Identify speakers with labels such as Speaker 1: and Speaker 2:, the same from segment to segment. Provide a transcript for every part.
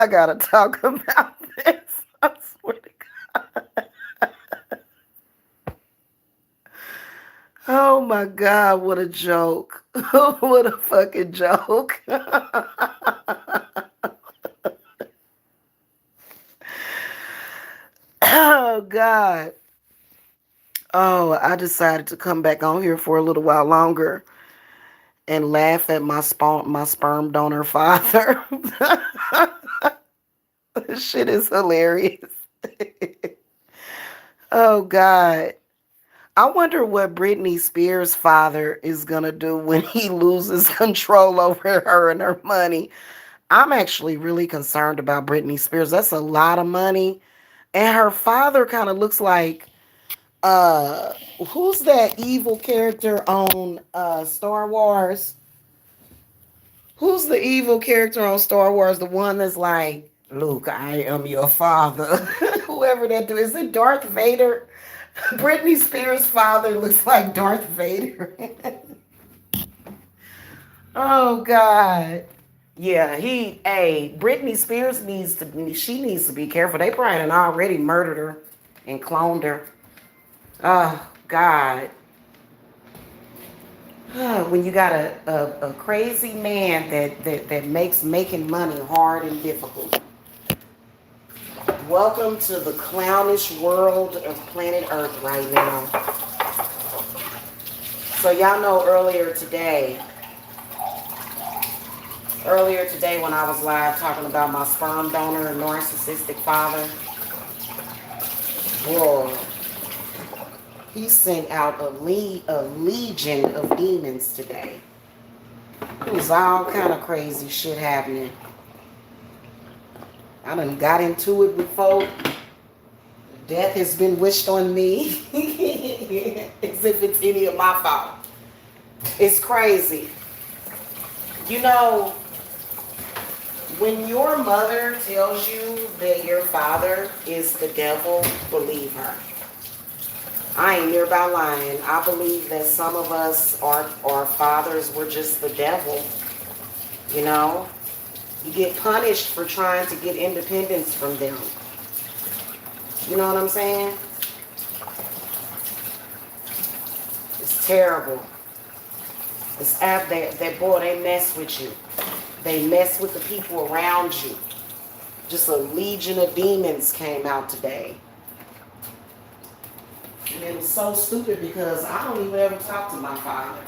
Speaker 1: I gotta talk about this. I swear to Oh my God, what a joke. What a fucking joke. Oh God. Oh, I decided to come back on here for a little while longer and laugh at my sperm donor father. This shit is hilarious. Oh God. I wonder what Britney Spears' father is gonna do when he loses control over her and her money. I'm actually really concerned about Britney Spears. That's a lot of money. And her father kind of looks like uh who's that evil character on Star Wars? Who's the evil character on Star Wars? The one that's like, Luke, I am your father. Whoever that do. Is it Darth Vader? Britney Spears' father looks like Darth Vader. Oh God. Yeah, Britney Spears she needs to be careful. They probably done already murdered her and cloned her. Oh God. When you got a crazy man that makes making money hard and difficult. Welcome to the clownish world of planet Earth right now. So y'all know earlier today when I was live talking about my sperm donor and narcissistic father, boy, he sent out a legion of demons today. It was all kind of crazy shit happening. I done got into it with folk. Death has been wished on me as if it's any of my fault. It's crazy. You know, when your mother tells you that your father is the devil, believe her. I ain't near about lying. I believe that some of us, our fathers, were just the devil. You know? You get punished for trying to get independence from them. You know what I'm saying? It's terrible. It's that boy, they mess with you. They mess with the people around you. Just a legion of demons came out today. And it was so stupid because I don't even ever talk to my father.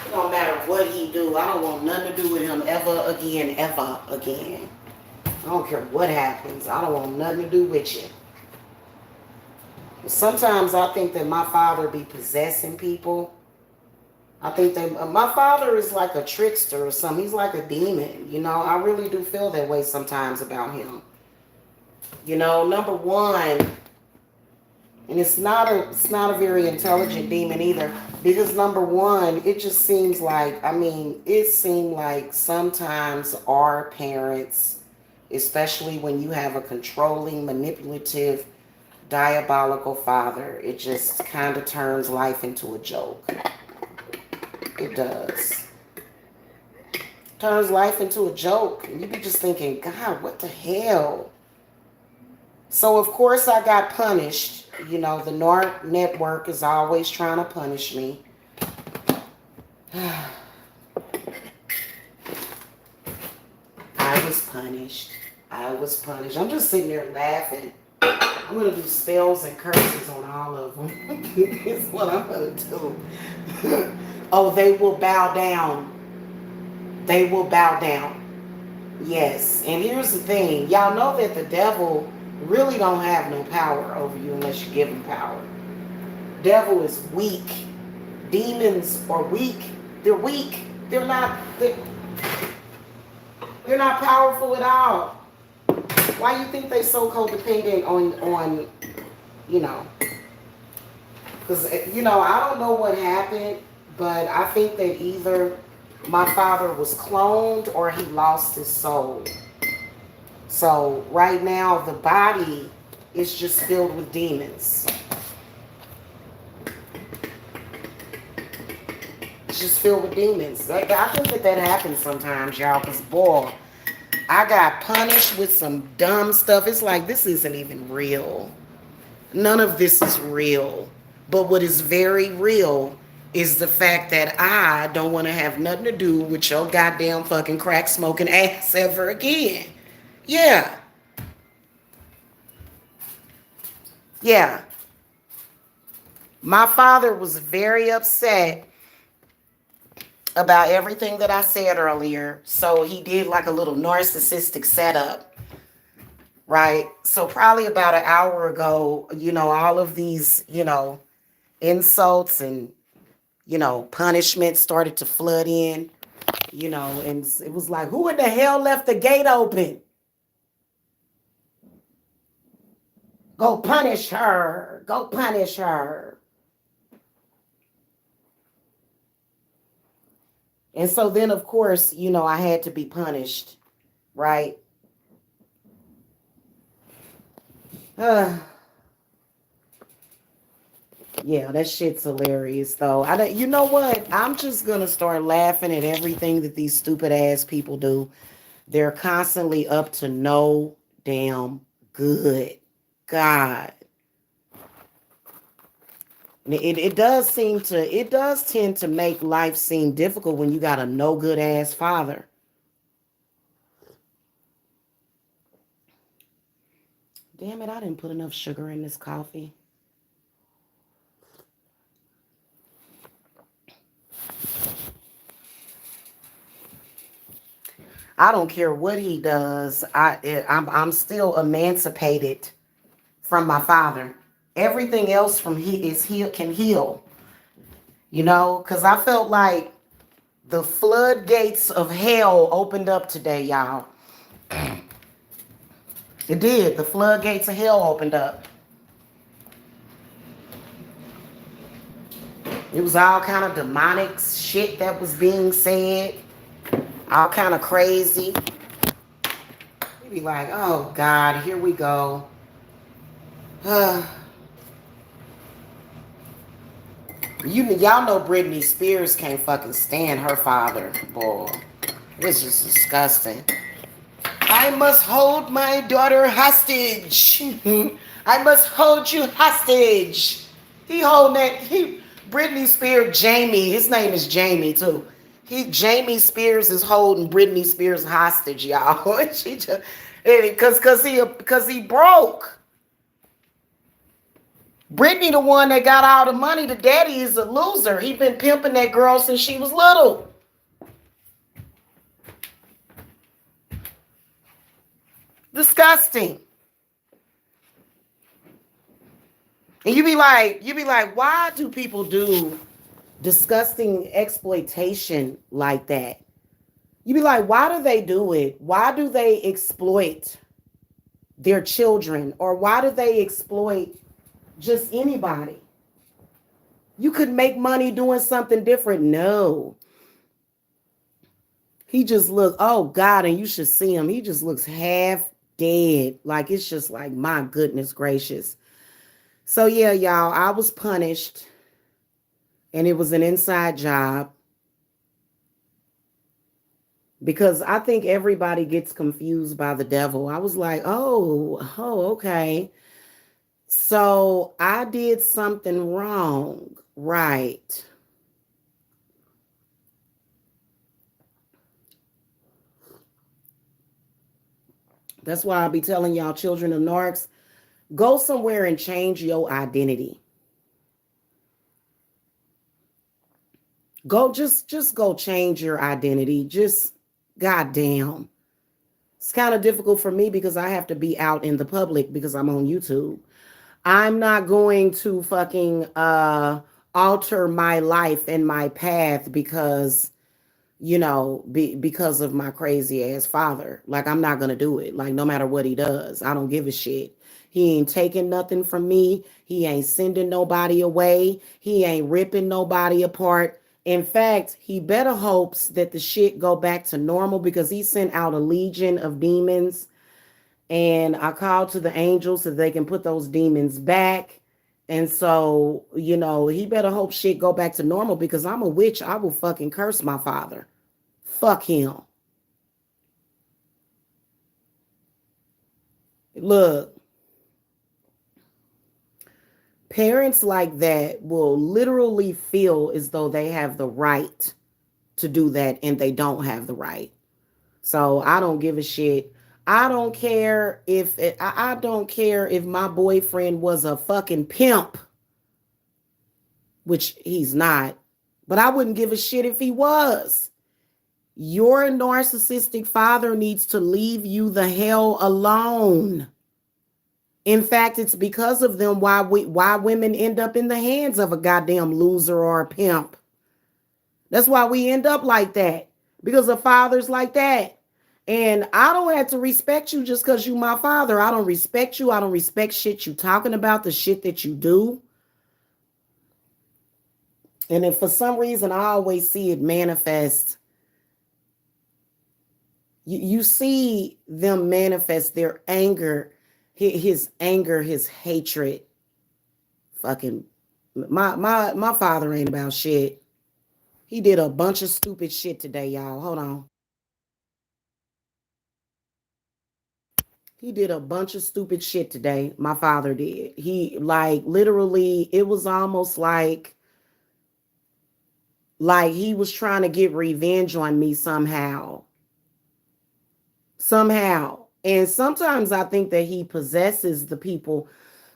Speaker 1: It don't matter what he do. I don't want nothing to do with him ever again, ever again. I don't care what happens. I don't want nothing to do with you. Sometimes I think that my father be possessing people. I think that my father is like a trickster or something. He's like a demon. You know, I really do feel that way sometimes about him. You know, number one, and it's not a very intelligent demon either. Because number one, it just seems like, it seemed like sometimes our parents, especially when you have a controlling, manipulative, diabolical father, it just kind of turns life into a joke. It does. Turns life into a joke. And you be just thinking, God, what the hell? So, of course, I got punished. You know, the NARC network is always trying to punish me. I was punished. I was punished. I'm just sitting there laughing. I'm going to do spells and curses on all of them. It's what I'm going to do. Oh, they will bow down. They will bow down. Yes. And here's the thing. Y'all know that the devil really don't have no power over you unless you give him power. Devil is weak. Demons are weak. They're weak. They're not powerful at all. Why you think they so codependent on you know? Because, I don't know what happened, but I think that either my father was cloned or he lost his soul. So right now, the body is just filled with demons. It's just filled with demons. I think that happens sometimes, y'all, because, boy, I got punished with some dumb stuff. It's like, this isn't even real. None of this is real. But what is very real is the fact that I don't want to have nothing to do with your goddamn fucking crack smoking ass ever again. Yeah. Yeah. My father was very upset about everything that I said earlier. So he did like a little narcissistic setup, right? So probably about an hour ago, all of these, insults and, punishment started to flood in, and it was like, who in the hell left the gate open? Go punish her. Go punish her. And so then, of course, I had to be punished, right? Yeah, that shit's hilarious, though. You know what? I'm just gonna start laughing at everything that these stupid ass people do. They're constantly up to no damn good. God. It does tend to make life seem difficult when you got a no good ass father. Damn it, I didn't put enough sugar in this coffee. I don't care what he does. I'm still emancipated from my father. Everything else from he can heal. Because I felt like the floodgates of hell opened up today, y'all. It did. The floodgates of hell opened up. It was all kind of demonic shit that was being said. All kind of crazy. You'd be like, oh God, here we go. Y'all know Britney Spears can't fucking stand her father. Boy, it's just disgusting. I must hold my daughter hostage. I must hold you hostage. Britney Spears, Jamie, his name is Jamie too. Jamie Spears is holding Britney Spears hostage, y'all. She just, because he broke. Britney, the one that got all the money, the daddy is a loser. He been pimping that girl since she was little. Disgusting. And you be like, why do people do disgusting exploitation like that? You be like, why do they do it? Why do they exploit their children? Or why do they exploit just anybody? You could make money doing something different. No. He just looks, oh God, and you should see him. He just looks half dead. Like, it's just like, my goodness gracious. So yeah, y'all, I was punished. And it was an inside job. Because I think everybody gets confused by the devil. I was like, oh, okay. So I did something wrong. Right. That's why I'll be telling y'all, children of narcs, go somewhere and change your identity. Go, just go change your identity. Just, goddamn. It's kind of difficult for me because I have to be out in the public because I'm on YouTube. I'm not going to fucking alter my life and my path because, because of my crazy ass father. Like, I'm not going to do it. Like, no matter what he does, I don't give a shit. He ain't taking nothing from me. He ain't sending nobody away. He ain't ripping nobody apart. In fact, he better hopes that the shit go back to normal because he sent out a legion of demons. And I called to the angels so they can put those demons back. And so, he better hope shit go back to normal because I'm a witch. I will fucking curse my father. Fuck him. Look, parents like that will literally feel as though they have the right to do that and they don't have the right. So I don't give a shit. I don't care if my boyfriend was a fucking pimp, which he's not, but I wouldn't give a shit if he was. Your narcissistic father needs to leave you the hell alone. In fact, it's because of them why women end up in the hands of a goddamn loser or a pimp. That's why we end up like that. Because of fathers like that. And I don't have to respect you just because you my father. I don't respect you. I don't respect shit you talking about, the shit that you do. And if for some reason I always see it manifest, you see them manifest their anger, his anger, his hatred. Fucking my father ain't about shit. He did a bunch of stupid shit today, y'all. Hold on. He did a bunch of stupid shit today. My father did. He like literally, it was almost like he was trying to get revenge on me somehow. Somehow. And sometimes I think that he possesses the people.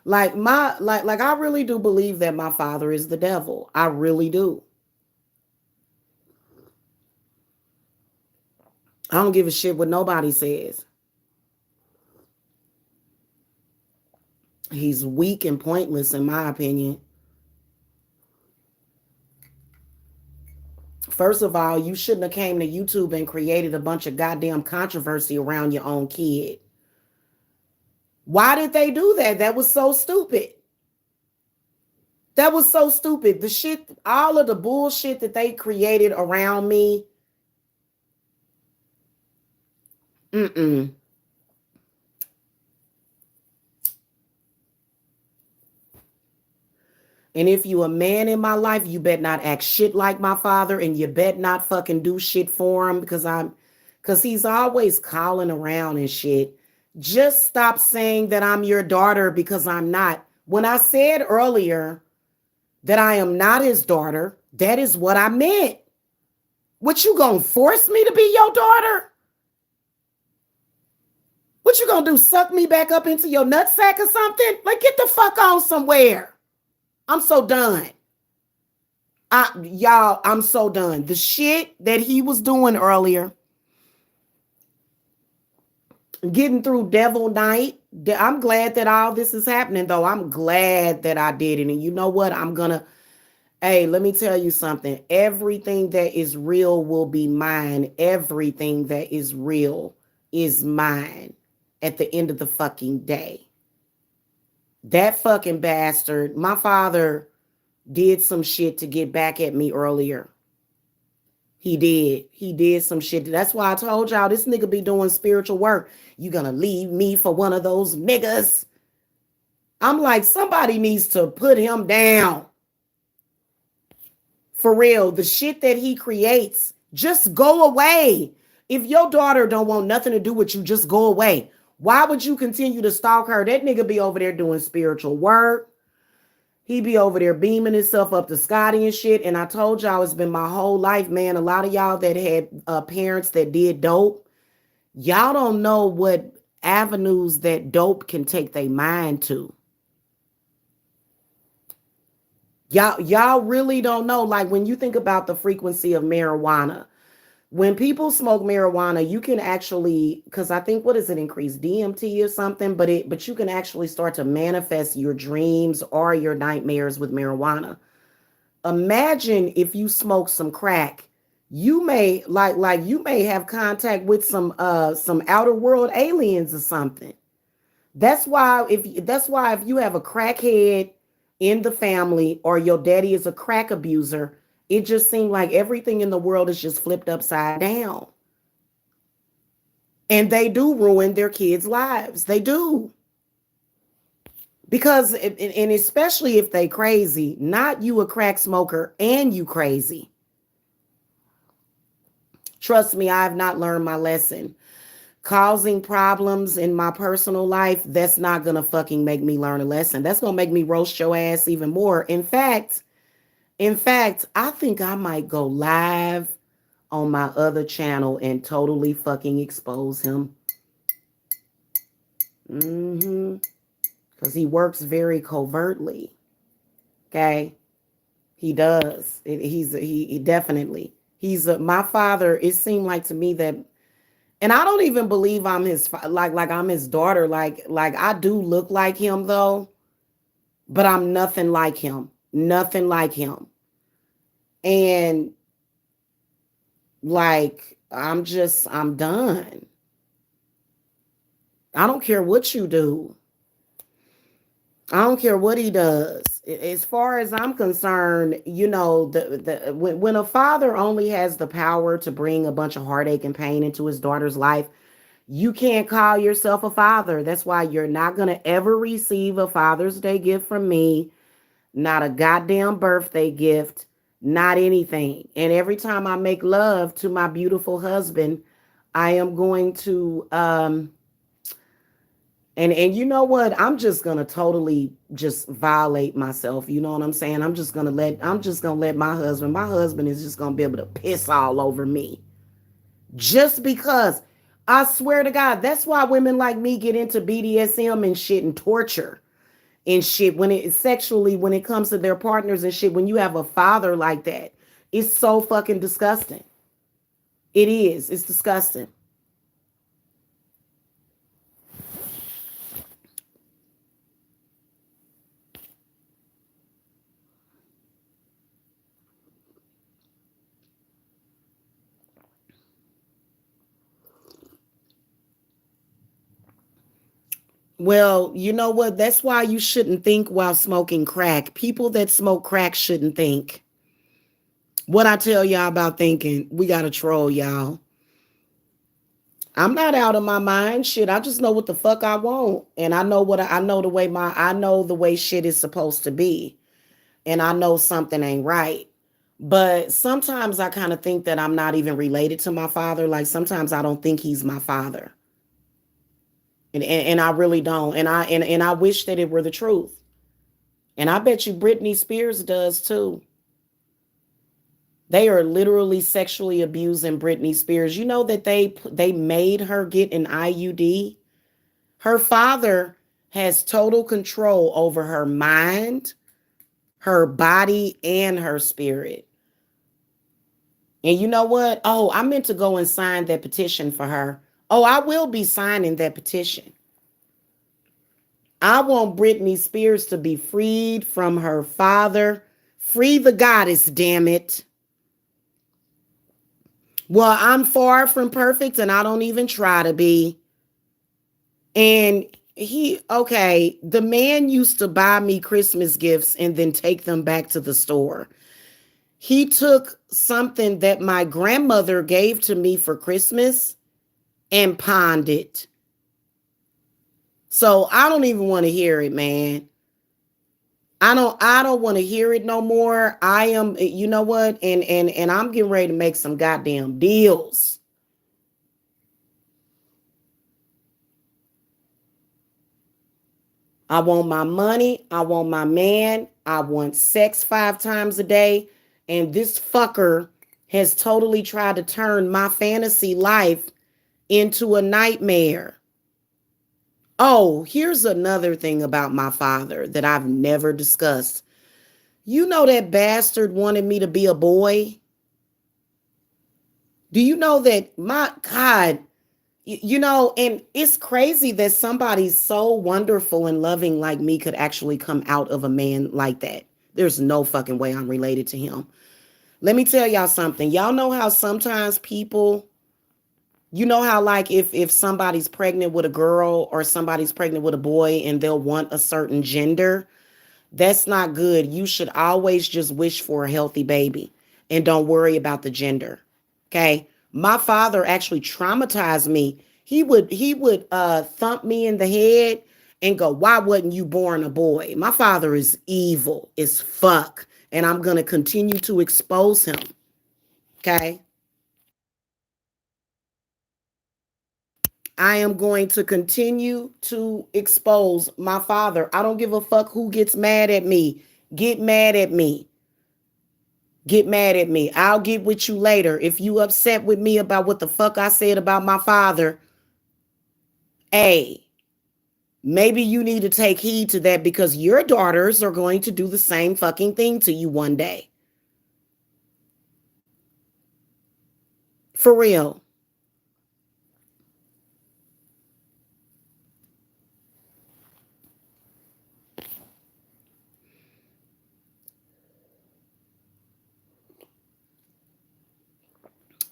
Speaker 1: Like I really do believe that my father is the devil. I really do. I don't give a shit what nobody says. He's weak and pointless in my opinion. First of all, you shouldn't have came to YouTube and created a bunch of goddamn controversy around your own kid. Why did they do that? That was so stupid. That was so stupid. The shit, all of the bullshit that they created around me. Mm-mm. And if you a man in my life, you bet not act shit like my father, and you bet not fucking do shit for him because he's always calling around and shit. Just stop saying that I'm your daughter because I'm not. When I said earlier that I am not his daughter, that is what I meant. What, you gonna force me to be your daughter? What you gonna do, suck me back up into your nutsack or something? Like, get the fuck on somewhere. I'm so done. Y'all, I'm so done. The shit that he was doing earlier, getting through Devil Night. I'm glad that all this is happening, though. I'm glad that I did it. And you know what? Hey, let me tell you something. Everything that is real will be mine. Everything that is real is mine at the end of the fucking day. That fucking bastard, my father did some shit to get back at me earlier. He did. He did some shit. That's why I told y'all this nigga be doing spiritual work. You gonna leave me for one of those niggas? I'm like, somebody needs to put him down. For real, the shit that he creates, just go away. If your daughter don't want nothing to do with you, just go away. Why would you continue to stalk her? That nigga be over there doing spiritual work. He be over there beaming himself up to Scotty and shit. And I told y'all, it's been my whole life, man. A lot of y'all that had parents that did dope, y'all don't know what avenues that dope can take their mind to. Y'all really don't know. Like, when you think about the frequency of marijuana, when people smoke marijuana, you can actually, because I think, what is it, increase DMT or something, but you can actually start to manifest your dreams or your nightmares with marijuana. Imagine if you smoke some crack, you may you may have contact with some outer world aliens or something. That's why if you have a crackhead in the family or your daddy is a crack abuser, it just seemed like everything in the world is just flipped upside down. And they do ruin their kids' lives. They do. Because, and especially if they crazy, not you a crack smoker and you crazy. Trust me, I have not learned my lesson. causing problems in my personal life, that's not gonna fucking make me learn a lesson. That's gonna make me roast your ass even more. In fact, I think I might go live on my other channel and totally fucking expose him. Because he works very covertly. Okay, he does. He definitely. My father. It seemed like to me that, and I don't even believe I'm his like I'm his daughter. Like I do look like him though, but I'm nothing like him. Nothing like him. And like I'm done. I don't care what you do. I don't care what he does. As far as I'm concerned, when a father only has the power to bring a bunch of heartache and pain into his daughter's life, you can't call yourself a father. That's why you're not going to ever receive a Father's Day gift from me, not a goddamn birthday gift, not anything. And every time I make love to my beautiful husband, I am going to and you know what? I'm just gonna totally just violate myself. You know what I'm saying? I'm just gonna let my husband is just gonna be able to piss all over me. Just because, I swear to God, that's why women like me get into BDSM and shit and torture and shit when it comes to their partners and shit. When you have a father like that, it's so fucking disgusting. It is. It's disgusting. Well, you know what? That's why you shouldn't think while smoking crack. People that smoke crack shouldn't think. What I tell y'all about thinking, we got to troll y'all. I'm not out of my mind. Shit, I just know what the fuck I want. And I know I know the way shit is supposed to be. And I know something ain't right. But sometimes I kind of think that I'm not even related to my father. Like sometimes I don't think he's my father. And I really don't. And I wish that it were the truth. And I bet you Britney Spears does too. They are literally sexually abusing Britney Spears. You know that they made her get an IUD. Her father has total control over her mind, her body, and her spirit. And you know what? Oh, I meant to go and sign that petition for her. Oh, I will be signing that petition. I want Britney Spears to be freed from her father. Free the goddess, damn it. Well, I'm far from perfect and I don't even try to be. And the man used to buy me Christmas gifts and then take them back to the store. He took something that my grandmother gave to me for Christmas and pawned it. So I don't even want to hear it, man. I don't want to hear it no more. I am, you know what? And I'm getting ready to make some goddamn deals. I want my money. I want my man. I want sex 5 times a day. And this fucker has totally tried to turn my fantasy life into a nightmare. Oh, here's another thing about my father that I've never discussed. You know that bastard wanted me to be a boy? Do you know that, my God, and it's crazy that somebody so wonderful and loving like me could actually come out of a man like that. There's no fucking way I'm related to him. Let me tell y'all something. Y'all know how sometimes people, how like if somebody's pregnant with a girl or somebody's pregnant with a boy and they'll want a certain gender, that's not good. You should always just wish for a healthy baby and don't worry about the gender. Okay? My father actually traumatized me. He would thump me in the head and go, "Why wasn't you born a boy?" My father is evil as fuck, and I'm going to continue to expose him. Okay? I am going to continue to expose my father. I don't give a fuck who gets mad at me. Get mad at me. Get mad at me. I'll get with you later. If you upset with me about what the fuck I said about my father, hey, maybe you need to take heed to that because your daughters are going to do the same fucking thing to you one day. For real.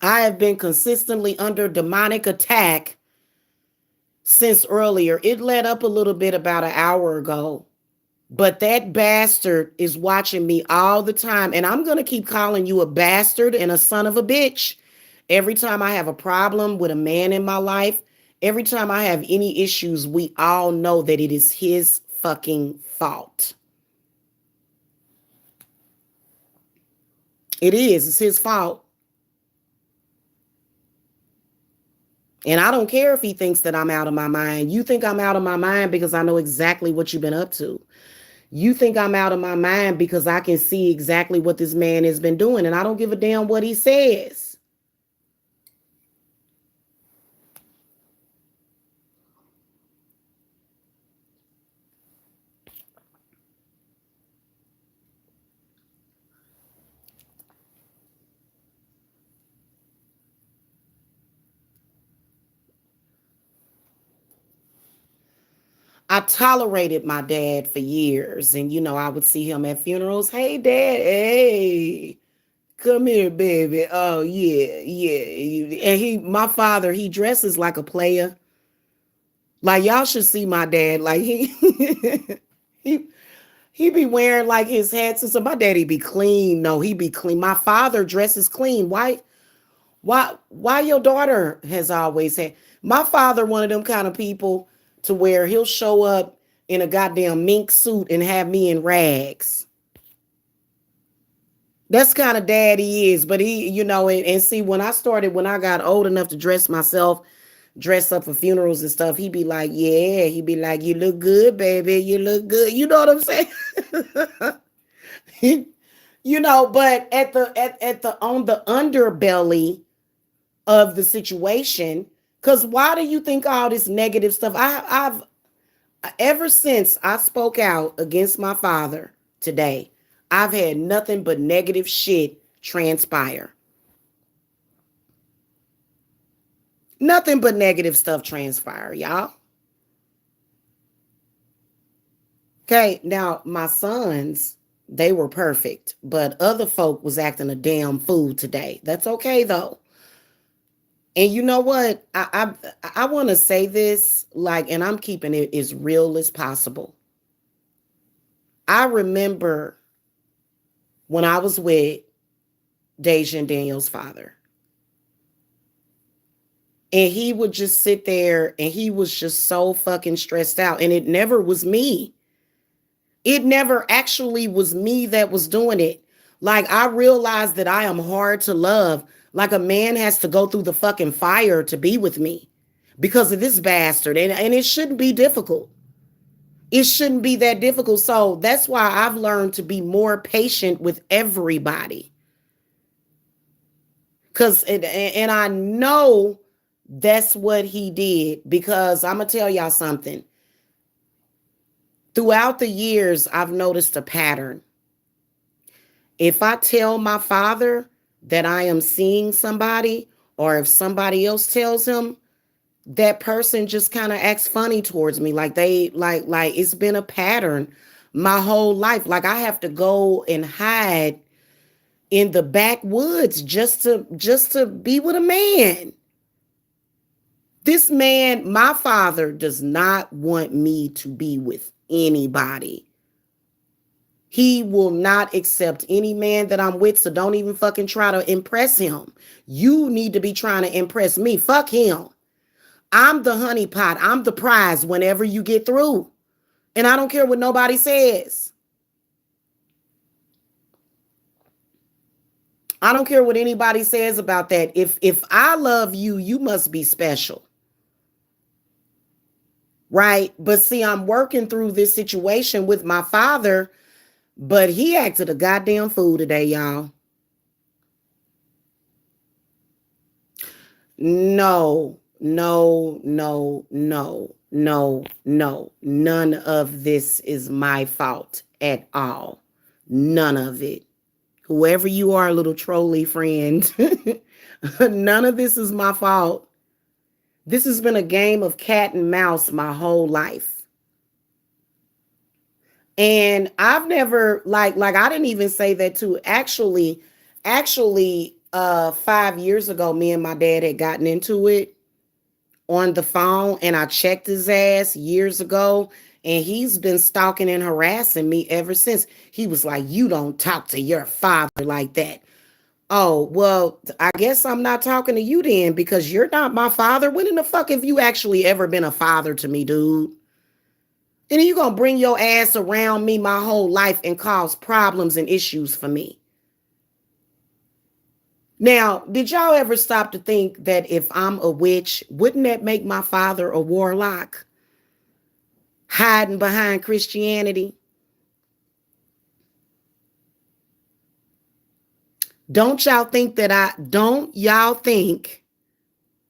Speaker 1: I have been consistently under demonic attack since earlier. It let up a little bit about an hour ago. But that bastard is watching me all the time. And I'm going to keep calling you a bastard and a son of a bitch. Every time I have a problem with a man in my life, every time I have any issues, we all know that it is his fucking fault. It is. It's his fault. And I don't care if he thinks that I'm out of my mind. You think I'm out of my mind because I know exactly what you've been up to. You think I'm out of my mind because I can see exactly what this man has been doing, and I don't give a damn what he says. I tolerated my dad for years, and I would see him at funerals. Hey, dad, hey, come here, baby. Oh yeah, yeah. And my father, he dresses like a player. Like y'all should see my dad. Like he he be wearing like his hats and so my daddy be clean. No, he be clean. My father dresses clean. Why your daughter has always had my father one of them kind of people to where he'll show up in a goddamn mink suit and have me in rags. That's kind of dad he is, but he, and see when I got old enough to dress myself, dress up for funerals and stuff, he'd be like, yeah, he'd be like, you look good, baby, you look good. You know what I'm saying? But at the on the underbelly of the situation, because why do you think all this negative stuff? I've ever since I spoke out against my father today, I've had nothing but negative shit transpire. Nothing but negative stuff transpire, y'all. Okay, now my sons, they were perfect, but other folk was acting a damn fool today. That's okay though. And you know what? I want to say this like, and I'm keeping it as real as possible. I remember when I was with Deja and Daniel's father, and he would just sit there and he was just so fucking stressed out. And it never was me. It never actually was me that was doing it. Like, I realized that I am hard to love. Like, a man has to go through the fucking fire to be with me because of this bastard. And it shouldn't be difficult. It shouldn't be that difficult. So that's why I've learned to be more patient with everybody. And I know that's what he did, because I'm going to tell y'all something. Throughout the years, I've noticed a pattern. If I tell my father that I am seeing somebody, or if somebody else tells him, that person just kind of acts funny towards me. Like it's been a pattern my whole life. Like I have to go and hide in the backwoods just to be with a man. This man, my father, does not want me to be with anybody. He will not accept any man that I'm with, so don't even fucking try to impress him. You need to be trying to impress me. Fuck him. I'm the honeypot. I'm the prize whenever you get through. And I don't care what nobody says. I don't care what anybody says about that. If I love you, you must be special. right? But see, I'm working through this situation with my father, but he acted a goddamn fool today, y'all. No, no, no, no, no, no. None of this is my fault at all. None of it. Whoever you are, little trolley friend, none of this is my fault. This has been a game of cat and mouse my whole life. And I've never like I didn't even say that too. Actually 5 years ago, me and my dad had gotten into it on the phone, and I checked his ass years ago, and he's been stalking and harassing me ever since. He was like, "You don't talk to your father like that." Oh, well, I guess I'm not talking to you then, because you're not my father. When in the fuck have you actually ever been a father to me, dude? And then you gonna bring your ass around me my whole life and cause problems and issues for me. Now, did y'all ever stop to think that if I'm a witch, wouldn't that make my father a warlock? Hiding behind Christianity? Don't y'all think that don't y'all think,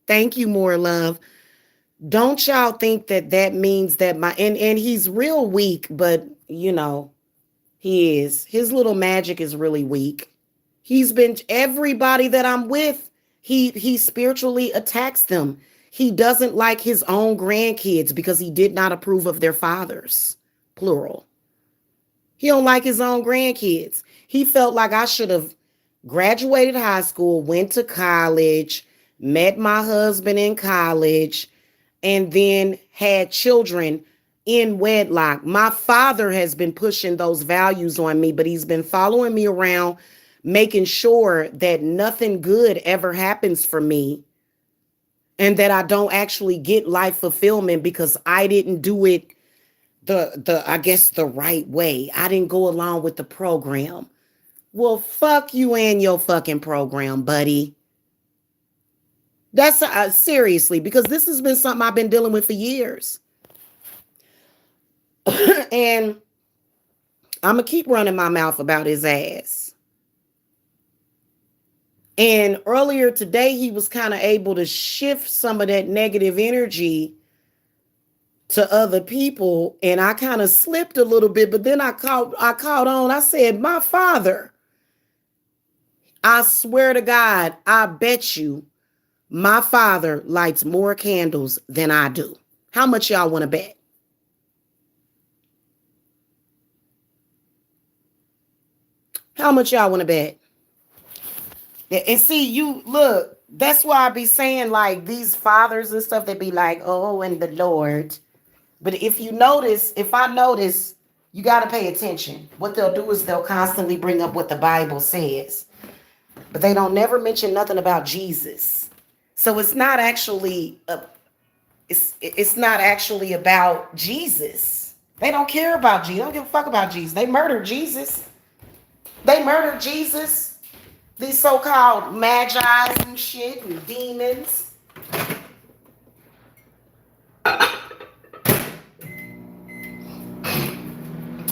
Speaker 1: thank you, more love. Don't y'all think that that means that and he's real weak, but he is. His little magic is really weak. He's been everybody that I'm with, he spiritually attacks them. He doesn't like his own grandkids because he did not approve of their fathers, plural. He don't like his own grandkids. He felt like I should have graduated high school, went to college, met my husband in college, and then had children in wedlock. My father has been pushing those values on me, but he's been following me around, making sure that nothing good ever happens for me and that I don't actually get life fulfillment because I didn't do it I guess the right way. I didn't go along with the program. Well, fuck you and your fucking program, buddy. That's seriously, because this has been something I've been dealing with for years. And I'm going to keep running my mouth about his ass. And earlier today, he was kind of able to shift some of that negative energy to other people. And I kind of slipped a little bit, but then I caught on. I said, my father, I swear to God, I bet you my father lights more candles than I do. How much y'all want to bet? How much y'all want to bet? And see, you look, that's why I be saying like these fathers and stuff, they be like, oh, and the Lord. But if I notice, you got to pay attention. What they'll do is they'll constantly bring up what the Bible says, but they don't never mention nothing about Jesus. So it's not actually it's not actually about Jesus. They don't care about Jesus. They don't give a fuck about Jesus. They murdered Jesus. They murdered Jesus. These so-called magi's and shit and demons.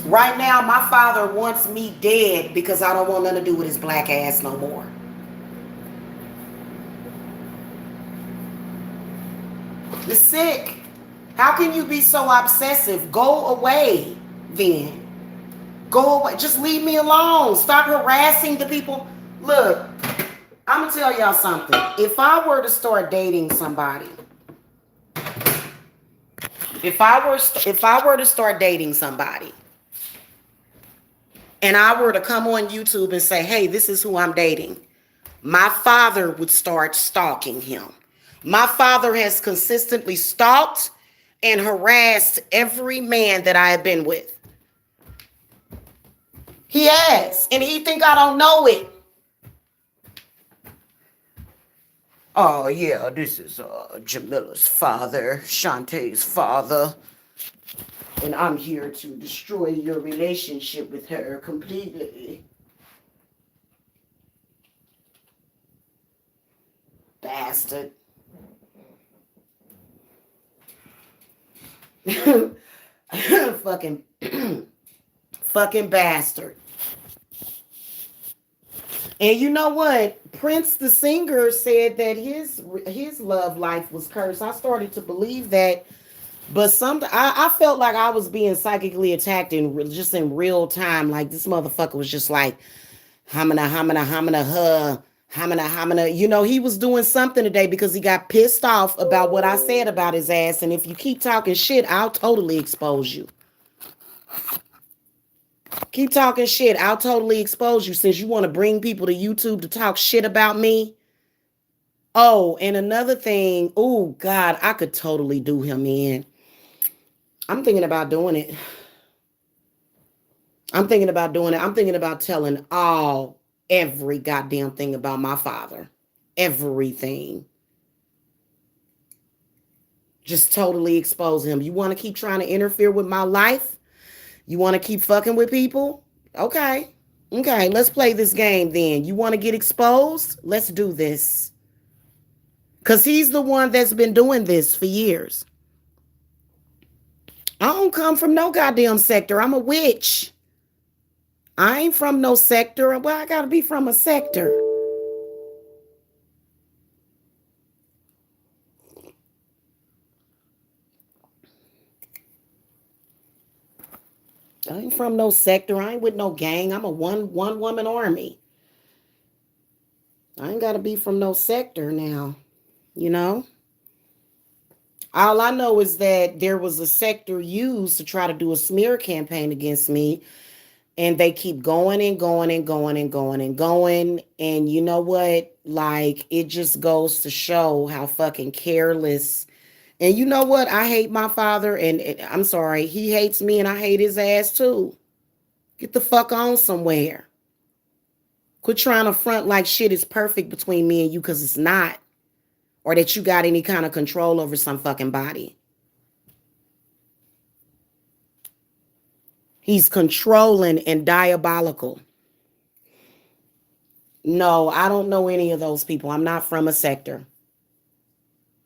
Speaker 1: Right now, my father wants me dead because I don't want nothing to do with his black ass no more. You're sick. How can you be so obsessive? Go away then. Go away. Just leave me alone. Stop harassing the people. Look, I'm going to tell y'all something. If I were to start dating somebody, if I were to start dating somebody, and I were to come on YouTube and say, hey, this is who I'm dating, my father would start stalking him. My father has consistently stalked and harassed every man that I have been with. He has, and he think I don't know it. Oh, yeah, this is Jamila's father, Shantae's father. And I'm here to destroy your relationship with her completely. Bastard. Fucking fucking bastard. And you know what? Prince the singer said that his love life was cursed. I started to believe that, but I felt like I was being psychically attacked just in real time. Like this motherfucker was just like hamina hamina hamina hamina hamina. You know, he was doing something today because he got pissed off about what I said about his ass. And if you keep talking shit, I'll totally expose you. Keep talking shit. I'll totally expose you since you want to bring people to YouTube to talk shit about me. Oh, and another thing. Oh, God, I could totally do him in. I'm thinking about doing it. I'm thinking about doing it. I'm thinking about telling every goddamn thing about my father. Everything. Just totally expose him. You want to keep trying to interfere with my life? You want to keep fucking with people? Okay. Okay, let's play this game then. You want to get exposed? Let's do this. Because he's the one that's been doing this for years. I don't come from no goddamn sector. I'm a witch. I ain't from no sector. Well, I got to be from a sector. I ain't from no sector. I ain't with no gang. I'm a one woman army. I ain't got to be from no sector now, you know? All I know is that there was a sector used to try to do a smear campaign against me, and they keep going and going and going and going and going. And you know what? Like, it just goes to show how fucking careless. And you know what? I hate my father, and I'm sorry, he hates me, and I hate his ass too. Get the fuck on somewhere. Quit trying to front like shit is perfect between me and you, because it's not. Or that you got any kind of control over some fucking body. He's controlling and diabolical. No, I don't know any of those people. I'm not from a sector.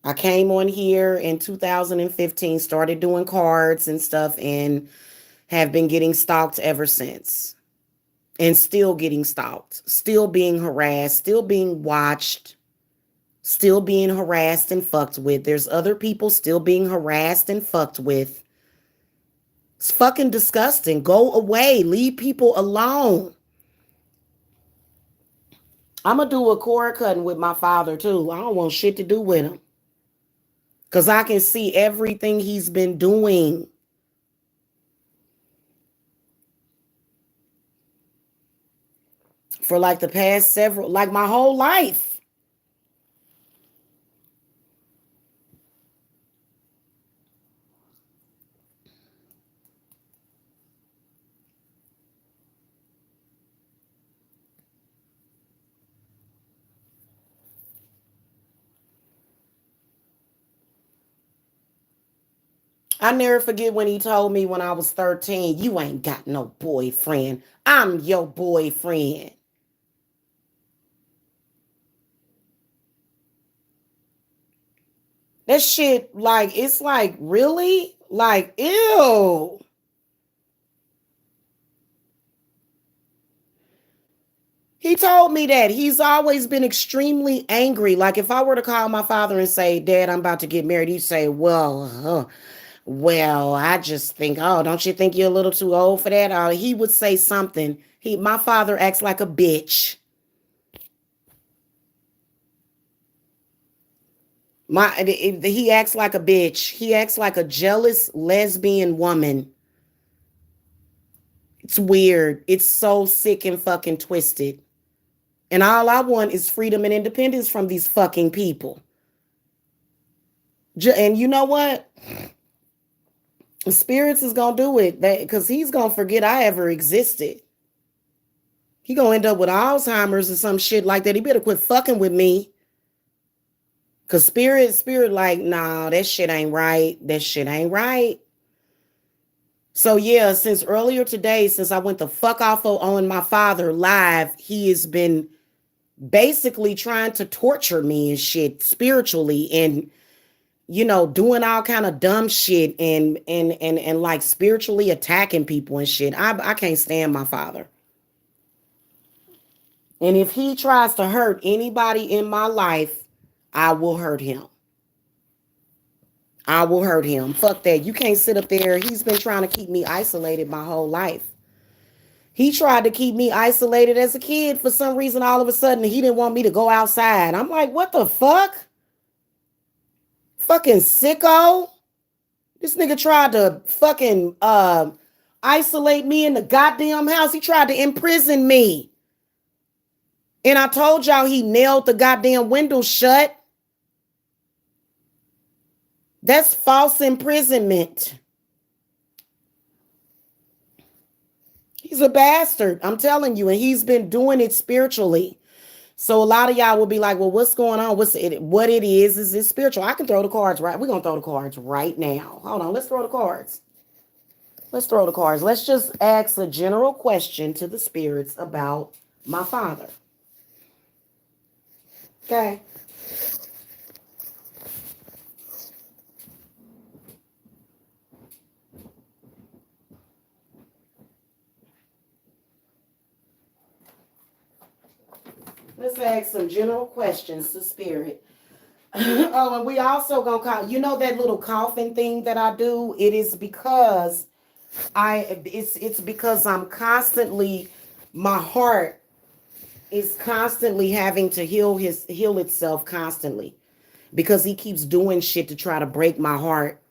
Speaker 1: I came on here in 2015, started doing cards and stuff, and have been getting stalked ever since. And still getting stalked, still being harassed, still being watched, still being harassed and fucked with. There's other people still being harassed and fucked with. It's fucking disgusting. Go away. Leave people alone. I'm going to do a cord cutting with my father too. I don't want shit to do with him. Because I can see everything he's been doing. For like the past like my whole life. I never forget when he told me when I was 13, you ain't got no boyfriend. I'm your boyfriend. That shit, like, it's like, really? Like, ew. He told me that he's always been extremely angry. Like, if I were to call my father and say, Dad, I'm about to get married, he'd say, well, I just think, oh, don't you think you're a little too old for that? Or he would say something. My father acts like a bitch. He acts like a bitch. He acts like a jealous lesbian woman. It's weird. It's so sick and fucking twisted. And all I want is freedom and independence from these fucking people. And you know what? Spirits is gonna do it because he's gonna forget I ever existed. He gonna end up with Alzheimer's or some shit like that. He better quit fucking with me. Cause spirit like, nah, that shit ain't right. That shit ain't right. So yeah, since earlier today, since I went the fuck off on my father live, he has been basically trying to torture me and shit spiritually. And doing all kind of dumb shit and like spiritually attacking people and shit. I can't stand my father. And if he tries to hurt anybody in my life, I will hurt him. I will hurt him. Fuck that. You can't sit up there. He's been trying to keep me isolated my whole life. He tried to keep me isolated as a kid. For some reason, all of a sudden, he didn't want me to go outside. I'm like, what the fuck? Fucking sicko. This nigga tried to fucking isolate me in the goddamn house. He tried to imprison me. And I told y'all he nailed the goddamn window shut. That's false imprisonment. He's a bastard. I'm telling you. And he's been doing it spiritually. So a lot of y'all will be like, well, what's going on? What it is it spiritual? I can throw the cards right. We're going to throw the cards right now. Hold on. Let's throw the cards. Let's throw the cards. Let's just ask a general question to the spirits about my father. Okay. Let's ask some general questions to spirit. Oh, and we also gonna call, that little coughing thing that I do. It is because it's because I'm constantly, my heart is constantly having to heal itself constantly, because he keeps doing shit to try to break my heart.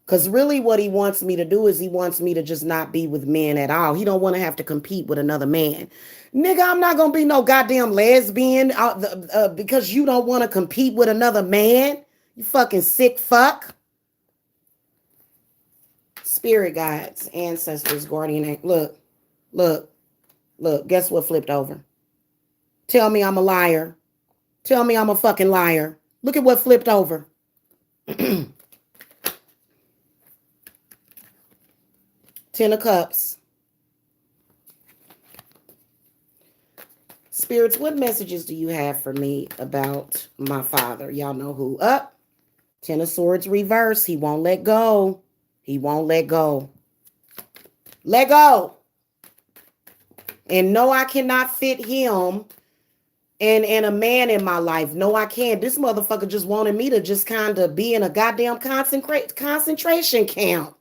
Speaker 1: Because really what he wants me to do is he wants me to just not be with men at all. He don't want to have to compete with another man. Nigga, I'm not going to be no goddamn lesbian because you don't want to compete with another man. You fucking sick fuck. Spirit guides, ancestors, guardian. Look. Guess what flipped over? Tell me I'm a liar. Tell me I'm a fucking liar. Look at what flipped over. Ten of Cups. Spirits, what messages do you have for me about my father? Y'all know who. Up. Ten of Swords reverse. He won't let go. He won't let go. Let go. And no, I cannot fit him and a man in my life. No, I can't. This motherfucker just wanted me to just kind of be in a goddamn concentration camp.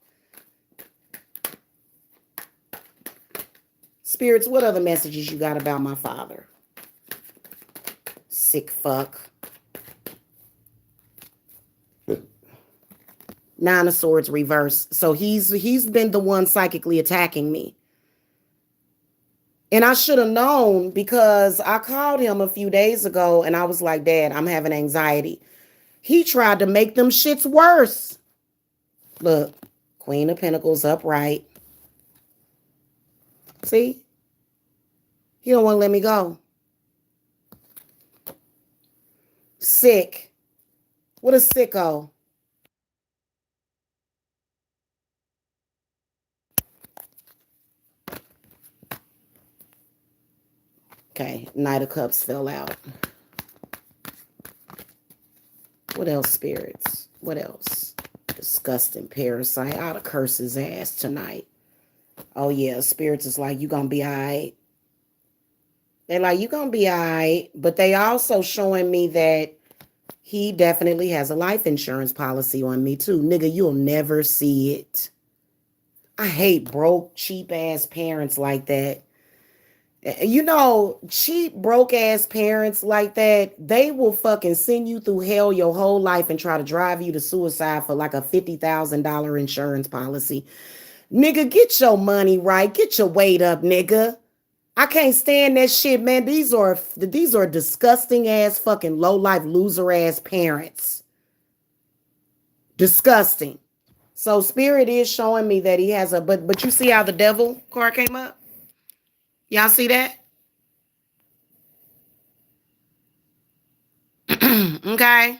Speaker 1: Spirits, what other messages you got about my father? Sick fuck. Nine of Swords reverse. So he's been the one psychically attacking me. And I should have known, because I called him a few days ago and I was like, Dad, I'm having anxiety. He tried to make them shits worse. Look, Queen of Pentacles upright. See? He don't want to let me go. Sick. What a sicko. Okay, Knight of Cups fell out. What else, spirits? What else? Disgusting parasite. I ought to curse his ass tonight. Oh, yeah, spirits is like, you gonna be all right. They're like, you gonna be all right. But they also showing me that he definitely has a life insurance policy on me, too. Nigga, you'll never see it. I hate broke, cheap-ass parents like that. Cheap, broke-ass parents like that, they will fucking send you through hell your whole life and try to drive you to suicide for like a $50,000 insurance policy. Nigga, get your money right. Get your weight up, nigga. I can't stand that shit, man. These are disgusting-ass fucking low-life loser-ass parents. Disgusting. So Spirit is showing me that he has a, but you see how the Devil card came up? Y'all see that? Okay.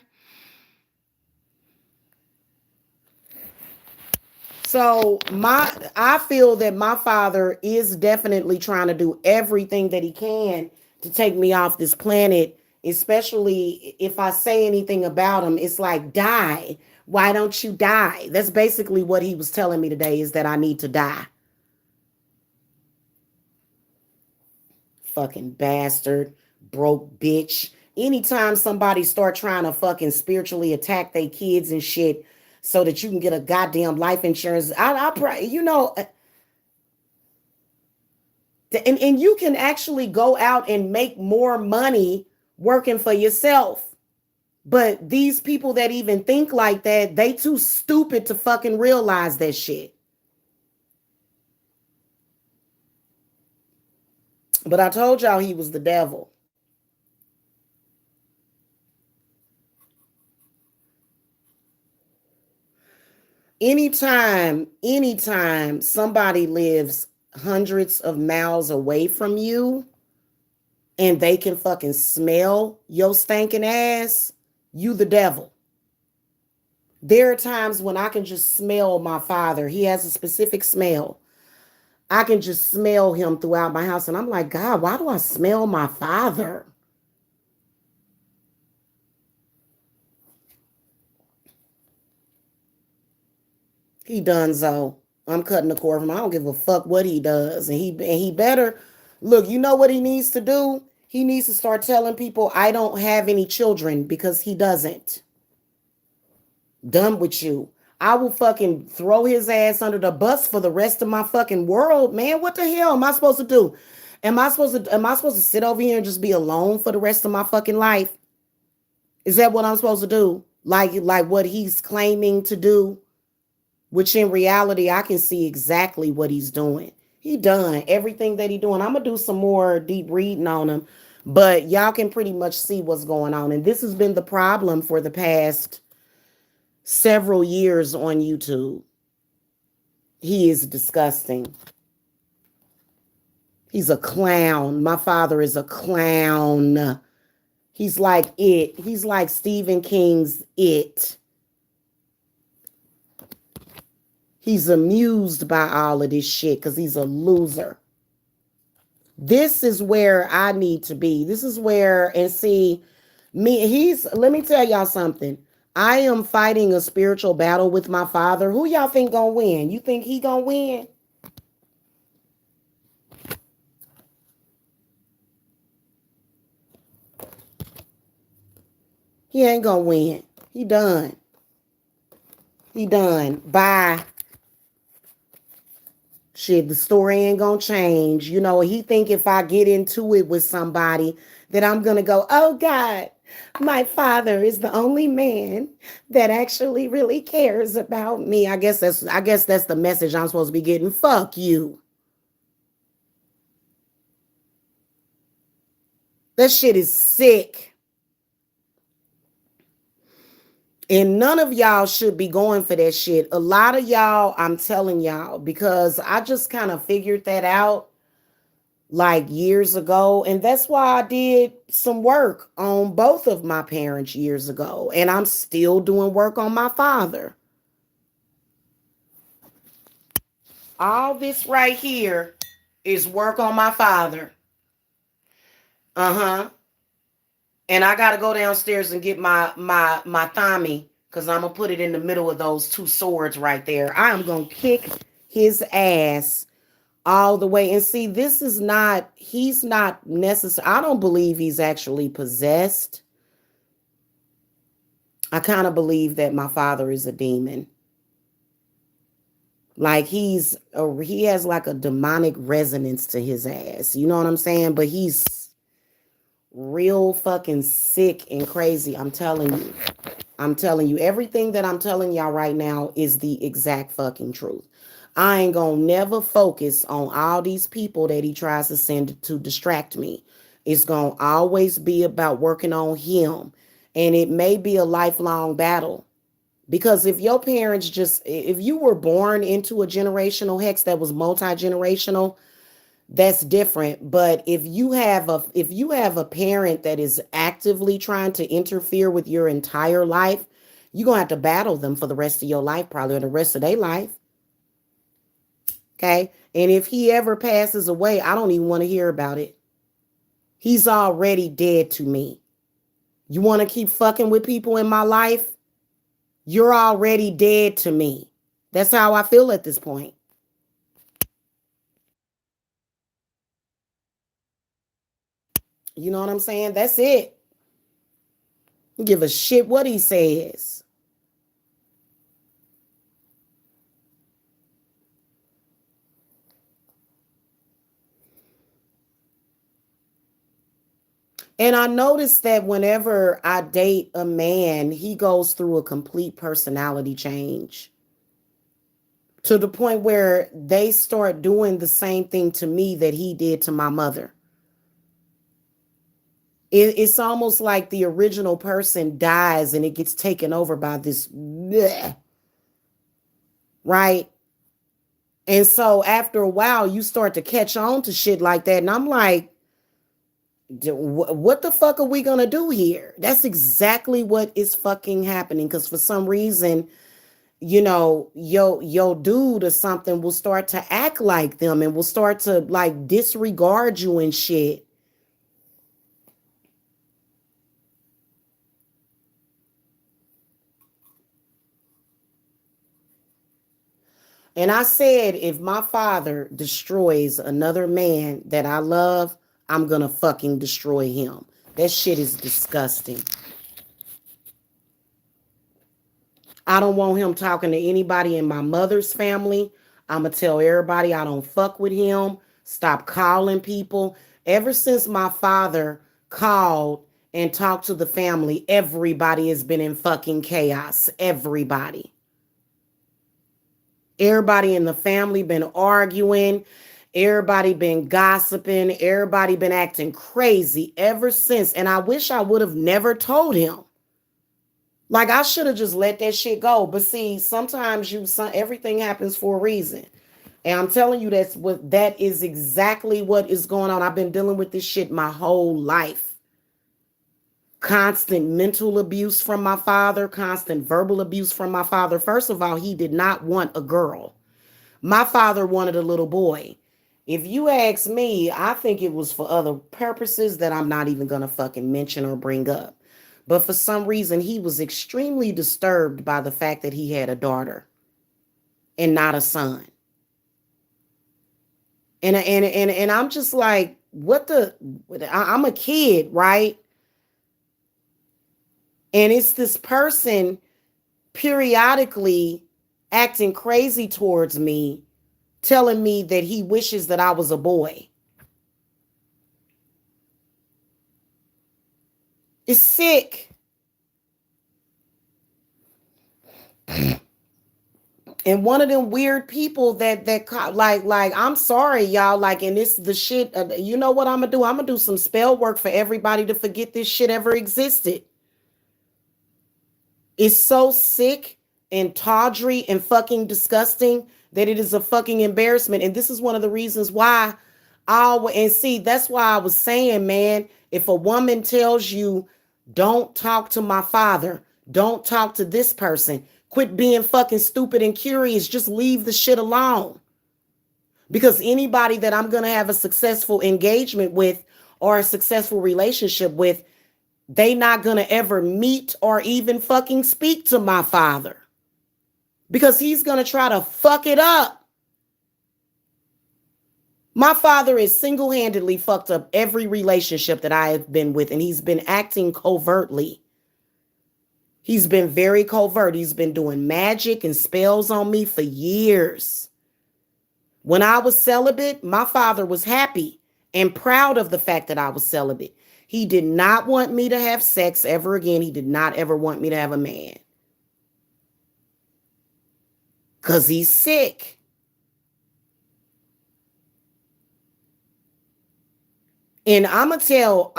Speaker 1: So I feel that my father is definitely trying to do everything that he can to take me off this planet especially if I say anything about him, it's like, die. Why don't you die? That's basically what he was telling me today, is that I need to die. Fucking bastard, broke bitch. Anytime somebody start trying to fucking spiritually attack their kids and shit so that you can get a goddamn life insurance, you know, and you can actually go out and make more money working for yourself. But these people that even think like that, they too stupid to fucking realize that shit. But I told y'all he was the devil. Anytime somebody lives hundreds of miles away from you and they can fucking smell your stinking ass, you the devil. There are times when I can just smell my father. He has a specific smell. I can just smell him throughout my house. And I'm like, God, why do I smell my father? He done so. I'm cutting the cord from him. I don't give a fuck what he does. And he better look, you know what he needs to do? He needs to start telling people I don't have any children, because he doesn't. Done with you. I will fucking throw his ass under the bus for the rest of my fucking world, man. What the hell am I supposed to do? Am I supposed to sit over here and just be alone for the rest of my fucking life? Is that what I'm supposed to do? Like what he's claiming to do? Which in reality, I can see exactly what he's doing. He done everything that he doing. I'm gonna do some more deep reading on him, but y'all can pretty much see what's going on. And this has been the problem for the past several years on YouTube. He is disgusting. He's a clown. My father is a clown. He's like it. He's like Stephen King's It. He's amused by all of this shit because he's a loser. This is where I need to be. This is where, and see, let me tell y'all something. I am fighting a spiritual battle with my father. Who y'all think gonna win? You think he gonna win? He ain't gonna win. He done. He done. Bye. Shit, the story ain't gonna change. You know, he think if I get into it with somebody that I'm gonna go, oh God, my father is the only man that actually really cares about me. I guess that's the message I'm supposed to be getting. Fuck you. That shit is sick. And none of y'all should be going for that shit. A lot of y'all, I'm telling y'all, because I just kind of figured that out like years ago. And that's why I did some work on both of my parents years ago. And I'm still doing work on my father. All this right here is work on my father. Uh-huh. And I gotta go downstairs and get my thami, because I'm gonna put it in the middle of those two swords right there. I am gonna kick his ass all the way. And see, he's not necessary. I don't believe he's actually possessed. I kind of believe that my father is a demon. Like he has like a demonic resonance to his ass. You know what I'm saying? But he's real fucking sick and crazy. I'm telling you. I'm telling you, everything that I'm telling y'all right now is the exact fucking truth. I ain't gonna never focus on all these people that he tries to send to distract me. It's gonna always be about working on him. And it may be a lifelong battle. Because if you were born into a generational hex that was multi-generational, that's different. But if you have a parent that is actively trying to interfere with your entire life, you're gonna have to battle them for the rest of your life, probably, or the rest of their life. Okay. And if he ever passes away, I don't even want to hear about it. He's already dead to me. You want to keep fucking with people in my life? You're already dead to me. That's how I feel at this point. You know what I'm saying? That's it. Give a shit what he says. And I noticed that whenever I date a man, he goes through a complete personality change to the point where they start doing the same thing to me that he did to my mother. It's almost like the original person dies and it gets taken over by this, bleh, right? And so after a while, you start to catch on to shit like that. And I'm like, what the fuck are we going to do here? That's exactly what is fucking happening. Because for some reason, yo dude or something will start to act like them and will start to like disregard you and shit. And I said, if my father destroys another man that I love, I'm gonna fucking destroy him. That shit is disgusting. I don't want him talking to anybody in my mother's family. I'm gonna tell everybody I don't fuck with him. Stop calling people. Ever since my father called and talked to the family, everybody has been in fucking chaos. Everybody. Everybody in the family been arguing. Everybody been gossiping. Everybody been acting crazy ever since. And I wish I would have never told him. Like I should have just let that shit go. But see, sometimes everything happens for a reason. And I'm telling you that is exactly what is going on. I've been dealing with this shit my whole life. Constant mental abuse from my father, constant verbal abuse from my father. First of all, he did not want a girl. My father wanted a little boy. If you ask me, I think it was for other purposes that I'm not even going to fucking mention or bring up. But for some reason, he was extremely disturbed by the fact that he had a daughter and not a son. And I'm just like, I'm a kid, right? And it's this person periodically acting crazy towards me, telling me that he wishes that I was a boy. It's sick. And one of them weird people that like I'm sorry y'all, like, and this the shit, you know what I'm gonna do? I'm gonna do some spell work for everybody to forget this shit ever existed. It's so sick and tawdry and fucking disgusting that it is a fucking embarrassment. And this is one of the reasons why and see, that's why I was saying, man, if a woman tells you, don't talk to my father, don't talk to this person, quit being fucking stupid and curious, just leave the shit alone. Because anybody that I'm going to have a successful engagement with or a successful relationship with, they not going to ever meet or even fucking speak to my father. Because he's going to try to fuck it up. My father has single-handedly fucked up every relationship that I have been with, and he's been acting covertly. He's been very covert. He's been doing magic and spells on me for years. When I was celibate, my father was happy and proud of the fact that I was celibate. He did not want me to have sex ever again. He did not ever want me to have a man. Because he's sick. And I'm going to tell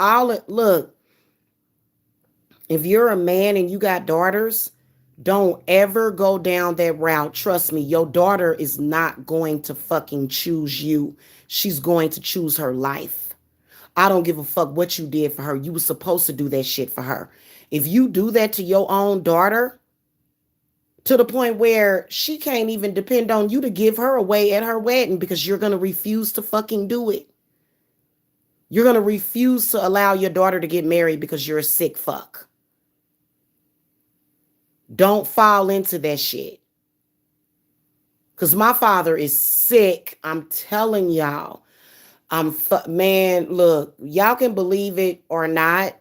Speaker 1: look, if you're a man and you got daughters, don't ever go down that route. Trust me, your daughter is not going to fucking choose you. She's going to choose her life. I don't give a fuck what you did for her. You were supposed to do that shit for her. If you do that to your own daughter, to the point where she can't even depend on you to give her away at her wedding because you're going to refuse to fucking do it. You're going to refuse to allow your daughter to get married because you're a sick fuck. Don't fall into that shit. Because my father is sick. I'm telling y'all. Man, look, y'all can believe it or not,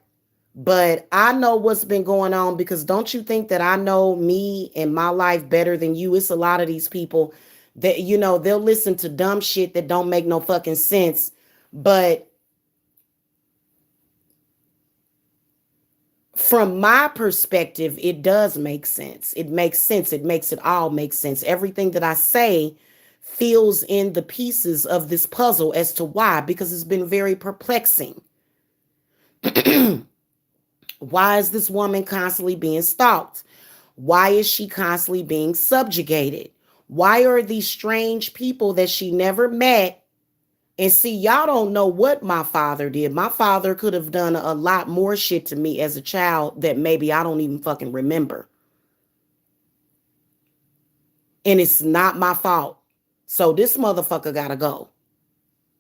Speaker 1: but I know what's been going on, because don't you think that I know me and my life better than you? It's a lot of these people that, they'll listen to dumb shit that don't make no fucking sense. But from my perspective, it does make sense. It makes sense. It makes it all make sense. Everything that I say fills in the pieces of this puzzle as to why, because it's been very perplexing. Why is this woman constantly being stalked? Why is she constantly being subjugated? Why are these strange people that she never met? And see, y'all don't know what my father did. My father could have done a lot more shit to me as a child that maybe I don't even fucking remember. And it's not my fault. So this motherfucker gotta go.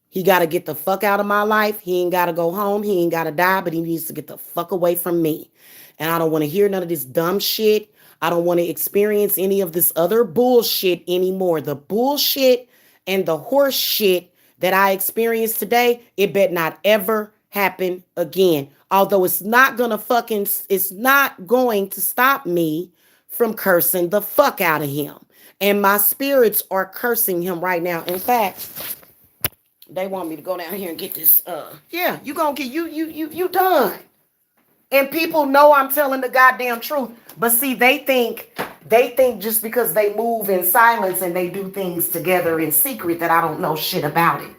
Speaker 1: He got to get the fuck out of my life. He ain't got to go home. He ain't got to die, but he needs to get the fuck away from me. And I don't want to hear none of this dumb shit. I don't want to experience any of this other bullshit anymore. The bullshit and the horse shit that I experienced today, it better not ever happen again. Although it's not going to stop me from cursing the fuck out of him. And my spirits are cursing him right now. In fact, they want me to go down here and get this. Yeah, you gonna get you done. And people know I'm telling the goddamn truth. But see, they think just because they move in silence and they do things together in secret that I don't know shit about it.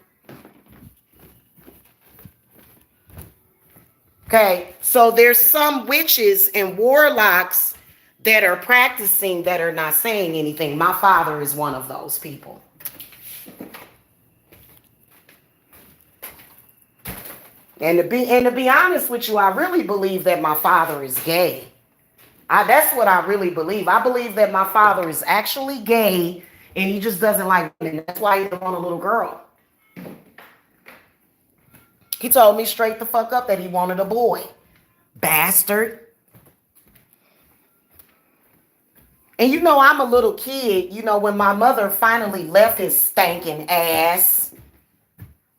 Speaker 1: Okay, so there's some witches and warlocks that are practicing that are not saying anything. My father is one of those people. And to be honest with you, I really believe that my father is gay. That's what I really believe. I believe that my father is actually gay, and he just doesn't like women. That's why he don't want a little girl. He told me straight the fuck up that he wanted a boy. Bastard. And I'm a little kid. When my mother finally left his stinking ass,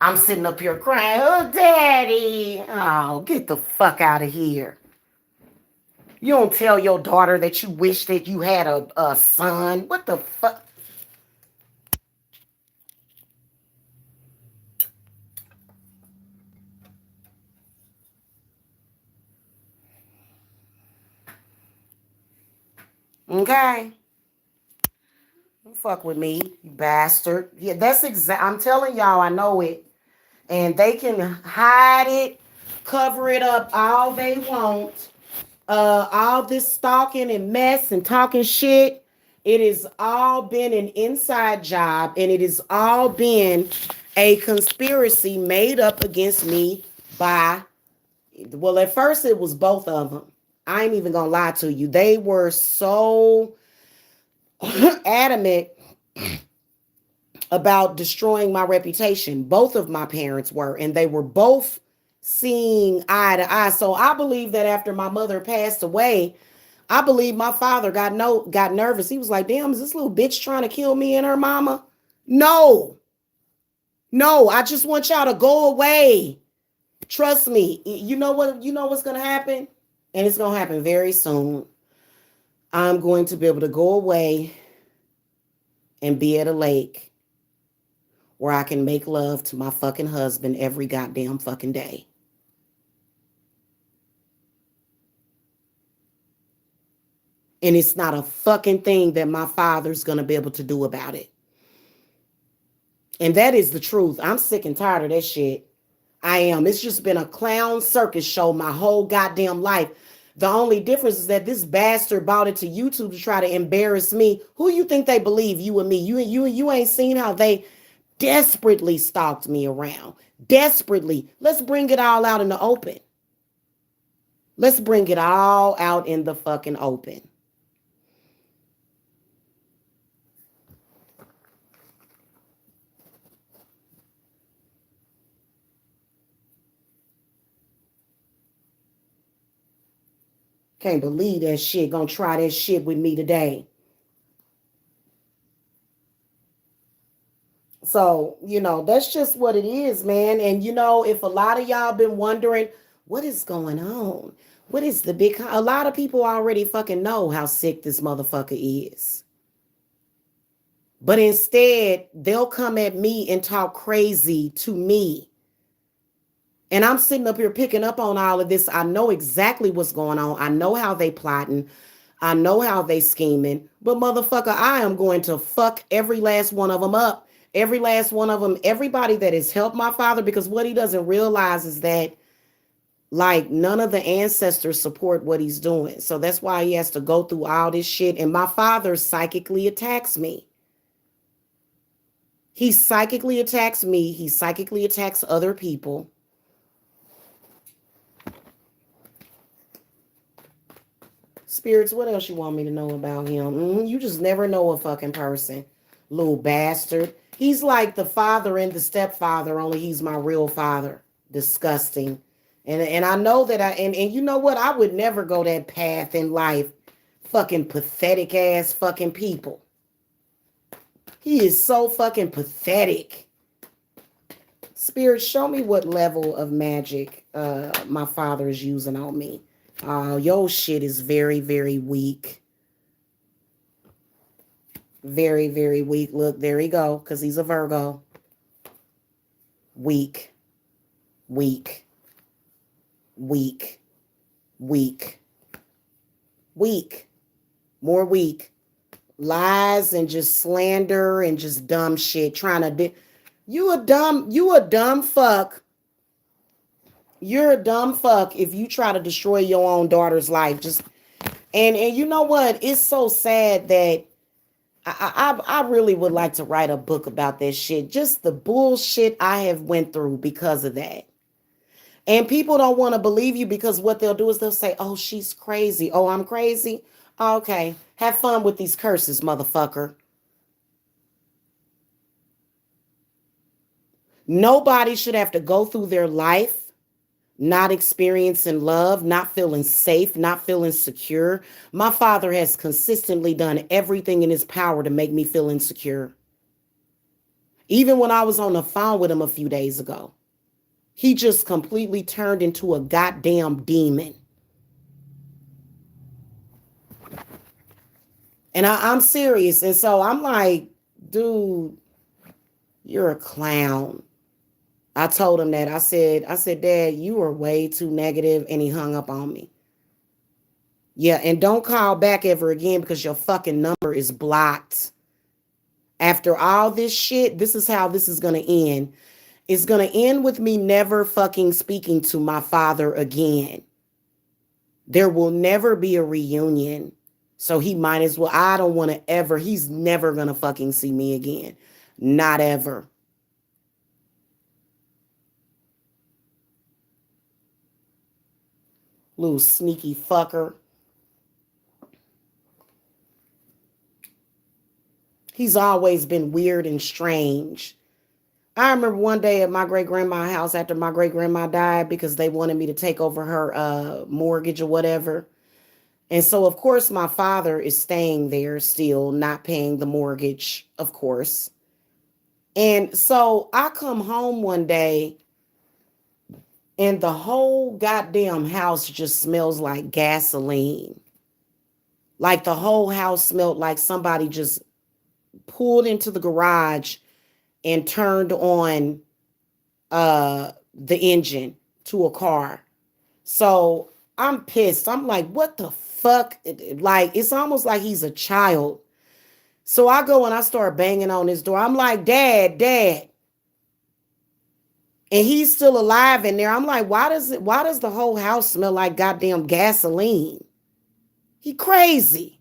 Speaker 1: I'm sitting up here crying, "Oh, Daddy." Oh, get the fuck out of here. You don't tell your daughter that you wish that you had a son. What the fuck? Okay? Don't fuck with me, you bastard. Yeah, that's I'm telling y'all, I know it. And they can hide it, cover it up all they want. All this stalking and mess and talking shit, it has all been an inside job, and it has all been a conspiracy made up against me by, well, at first it was both of them. I ain't even gonna lie to you. They were so adamant about destroying my reputation. Both of my parents were, and they were both seeing eye to eye. So I believe that after my mother passed away, I believe my father got nervous. He was like, "Damn, is this little bitch trying to kill me and her mama?" No. No, I just want y'all to go away. Trust me. You know what's going to happen? And it's going to happen very soon. I'm going to be able to go away and be at a lake where I can make love to my fucking husband every goddamn fucking day. And it's not a fucking thing that my father's going to be able to do about it. And that is the truth. I'm sick and tired of that shit. I am. It's just been a clown circus show my whole goddamn life. The only difference is that this bastard bought it to YouTube to try to embarrass me. Who you think they believe, you and me? You ain't seen how they desperately stalked me around. Desperately. Let's bring it all out in the open. Let's bring it all out in the fucking open. Can't believe that shit. Gonna try that shit with me today. So, that's just what it is, man. And, if a lot of y'all been wondering, what is going on? What is the big... A lot of people already fucking know how sick this motherfucker is. But instead, they'll come at me and talk crazy to me. And I'm sitting up here picking up on all of this. I know exactly what's going on. I know how they plotting. I know how they scheming. But motherfucker, I am going to fuck every last one of them up. Every last one of them. Everybody that has helped my father. Because what he doesn't realize is that, like, none of the ancestors support what he's doing. So that's why he has to go through all this shit. And my father psychically attacks me. He psychically attacks me. He psychically attacks other people. Spirits, what else you want me to know about him? You just never know a fucking person. Little bastard. He's like the father and the stepfather, only he's my real father. Disgusting. And I know that and you know what? I would never go that path in life. Fucking pathetic ass fucking people. He is so fucking pathetic. Spirit, show me what level of magic my father is using on me. Your shit is very, very weak. Very, very weak. Look, there he go, because he's a Virgo. Weak. Weak. Weak. Weak. Weak. More weak. Lies and just slander and just dumb shit. Trying to... You a dumb fuck. You're a dumb fuck if you try to destroy your own daughter's life. And you know what? It's so sad that I really would like to write a book about that shit. Just the bullshit I have went through because of that. And people don't want to believe you because what they'll do is they'll say, oh, she's crazy. Oh, I'm crazy. Okay. Have fun with these curses, motherfucker. Nobody should have to go through their life not experiencing love, not feeling safe, not feeling secure. My father has consistently done everything in his power to make me feel insecure. Even when I was on the phone with him a few days ago, he just completely turned into a goddamn demon. And I'm serious. And so I'm like, dude, you're a clown. I told him that. I said, Dad, you are way too negative, and he hung up on me. Yeah, and don't call back ever again because your fucking number is blocked. After all this shit, this is how this is going to end. It's going to end with me never fucking speaking to my father again. There will never be a reunion. So he might as well, I don't want to ever, he's never going to fucking see me again. Not ever. Little sneaky fucker. He's always been weird and strange. I remember one day at my great-grandma's house after my great-grandma died because they wanted me to take over her mortgage or whatever. And so, of course, my father is staying there still, not paying the mortgage, of course. And so I come home one day and the whole goddamn house just smells like gasoline. Like the whole house smelled like somebody just pulled into the garage and turned on the engine to a car. So I'm pissed. I'm like, what the fuck? Like, it's almost like he's a child. So I go and I start banging on his door. I'm like, Dad. And he's still alive in there. I'm like, why does the whole house smell like goddamn gasoline? He crazy.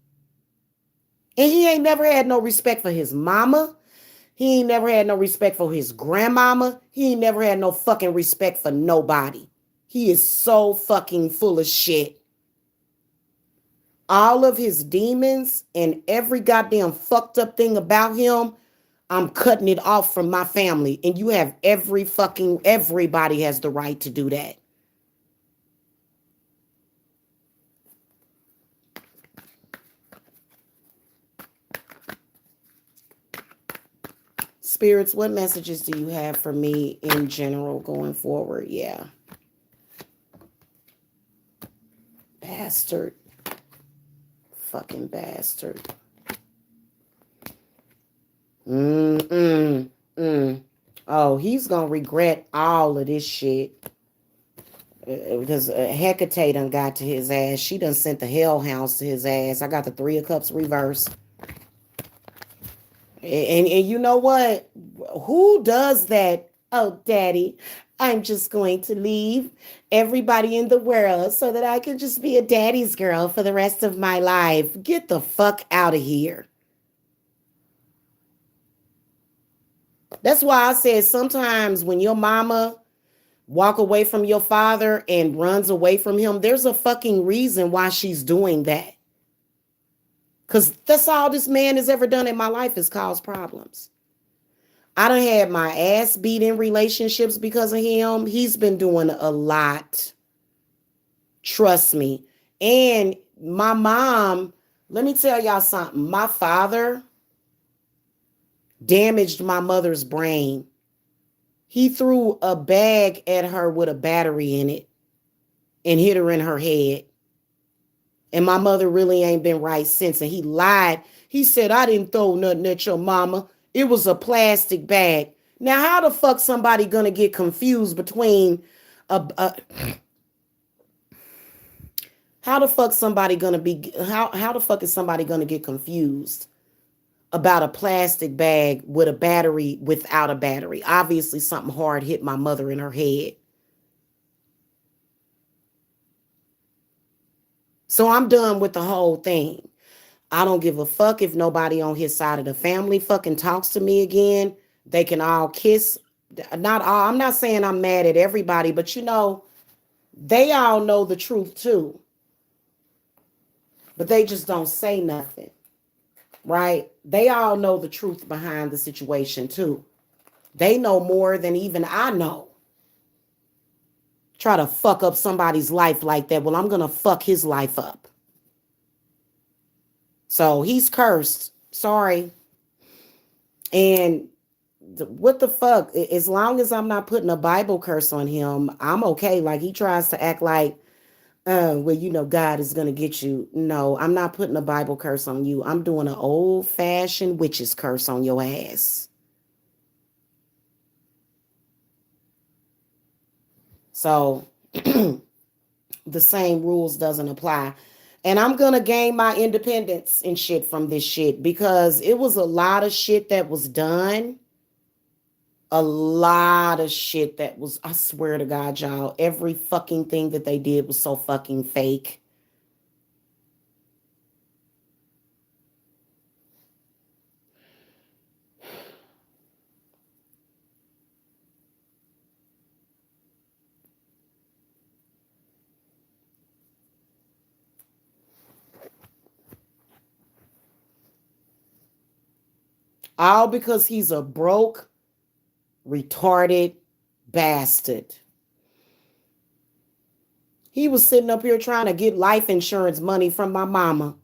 Speaker 1: And he ain't never had no respect for his mama. He ain't never had no respect for his grandmama. He ain't never had no fucking respect for nobody. He is so fucking full of shit. All of his demons and every goddamn fucked up thing about him, I'm cutting it off from my family. And you have everybody has the right to do that. Spirits, what messages do you have for me in general going forward? Yeah. Bastard. Fucking bastard. Mm. Oh, he's gonna regret all of this shit. Because Hecate done got to his ass. She done sent the hellhounds to his ass. I got the Three of Cups reverse. And you know what? Who does that? Oh, daddy, I'm just going to leave everybody in the world so that I can just be a daddy's girl for the rest of my life. Get the fuck out of here. That's why I said sometimes when your mama walk away from your father and runs away from him, there's a fucking reason why she's doing that. Because that's all this man has ever done in my life is cause problems. I done had my ass beat in relationships because of him. He's been doing a lot. Trust me. And my mom, let me tell y'all something. My father damaged my mother's brain. He threw a bag at her with a battery in it and hit her in her head. And my mother really ain't been right since. And he lied. He said, I didn't throw nothing at your mama. It was a plastic bag. Now, how the fuck somebody gonna get confused between a how the fuck somebody gonna be how the fuck is somebody gonna get confused about a plastic bag with a battery without a battery? Obviously, something hard hit my mother in her head. So I'm done with the whole thing. I don't give a fuck if nobody on his side of the family fucking talks to me again. They can all kiss. Not all. I'm not saying I'm mad at everybody, but you know, they all know the truth too. But they just don't say nothing, right? They all know the truth behind the situation too. They know more than even I know. Try to fuck up somebody's life like that. Well, I'm going to fuck his life up. So he's cursed. Sorry. And what the fuck? As long as I'm not putting a Bible curse on him, I'm okay. Like he tries to act like, well, you know, God is going to get you. No, I'm not putting a Bible curse on you. I'm doing an old fashioned witch's curse on your ass. So the same rules doesn't apply. And I'm going to gain my independence and shit from this shit because it was a lot of shit that was done. A lot of shit that was, I swear to God, y'all, every fucking thing that they did was so fucking fake. All because he's a broke, retarded bastard. He was sitting up here trying to get life insurance money from my mama.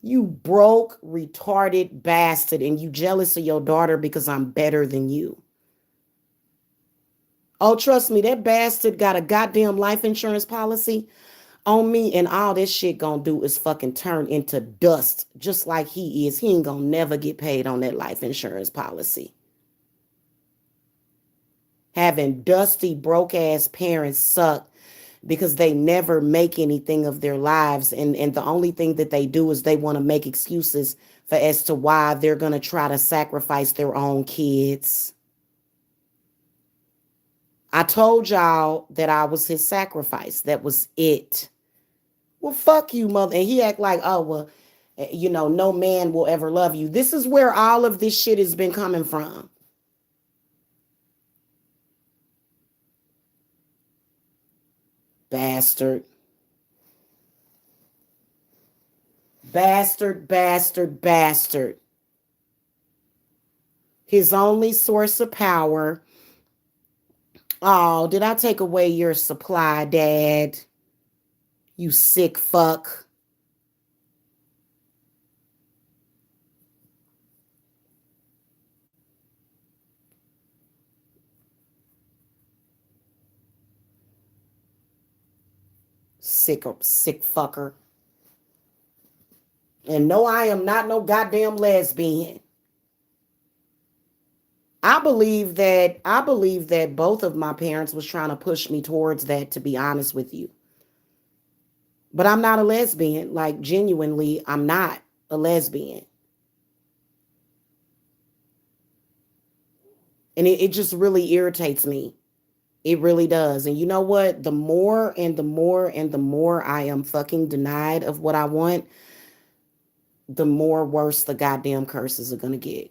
Speaker 1: You broke, retarded bastard, and you jealous of your daughter because I'm better than you. Oh, trust me, that bastard got a goddamn life insurance policy on me, and all this shit gonna do is fucking turn into dust, just like he is. He ain't gonna never get paid on that life insurance policy. Having dusty, broke ass parents suck because they never make anything of their lives. And the only thing that they do is they want to make excuses for as to why they're going to try to sacrifice their own kids. I told y'all that I was his sacrifice. That was it. Well, fuck you, mother. And he act like, oh, well, you know, no man will ever love you. This is where all of this shit has been coming from. Bastard. Bastard, bastard, bastard. His only source of power. Oh, did I take away your supply, Dad? You sick fuck. Sick fucker. And no, I am not no goddamn lesbian. I believe that both of my parents was trying to push me towards that, to be honest with you. But I'm not a lesbian. Like, genuinely, I'm not a lesbian. And it just really irritates me. It really does. And you know what? The more and the more and the more I am fucking denied of what I want, the more worse the goddamn curses are going to get.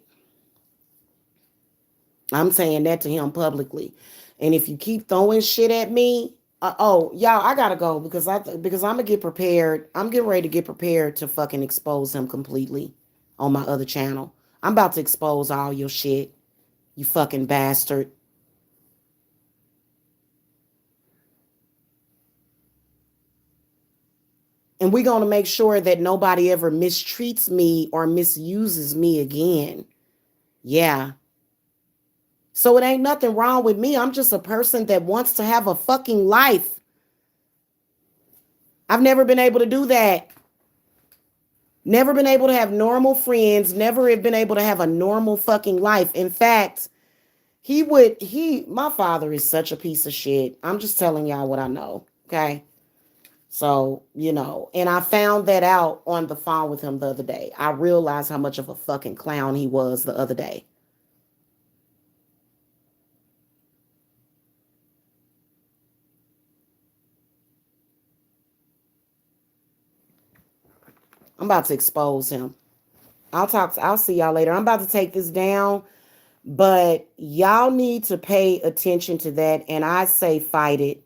Speaker 1: I'm saying that to him publicly. And if you keep throwing shit at me, y'all, I gotta go because I'm gonna get prepared. I'm getting ready to get prepared to fucking expose him completely on my other channel. I'm about to expose all your shit, you fucking bastard. And we're gonna make sure that nobody ever mistreats me or misuses me again. Yeah. So it ain't nothing wrong with me. I'm just a person that wants to have a fucking life. I've never been able to do that. Never been able to have normal friends. Never have been able to have a normal fucking life. In fact, my father is such a piece of shit. I'm just telling y'all what I know. Okay. So, and I found that out on the phone with him the other day. I realized how much of a fucking clown he was the other day. I'm about to expose him. I'll see y'all later. I'm about to take this down, but y'all need to pay attention to that. And I say fight it.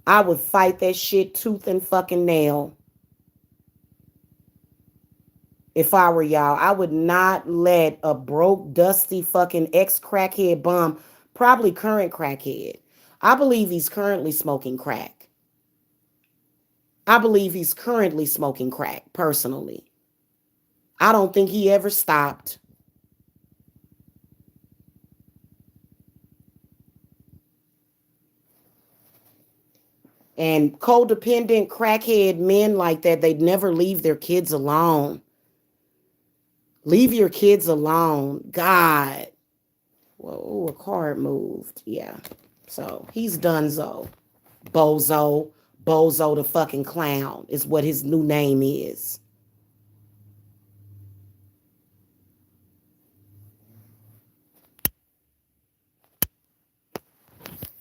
Speaker 1: I would fight that shit tooth and fucking nail. If I were y'all, I would not let a broke, dusty fucking ex-crackhead bum, probably current crackhead. I believe he's currently smoking crack. I believe he's currently smoking crack, personally. I don't think he ever stopped. And codependent crackhead men like that, they never leave their kids alone. Leave your kids alone. God. Whoa, a card moved. Yeah. So he's donezo. Bozo. Bozo the fucking clown is what his new name is.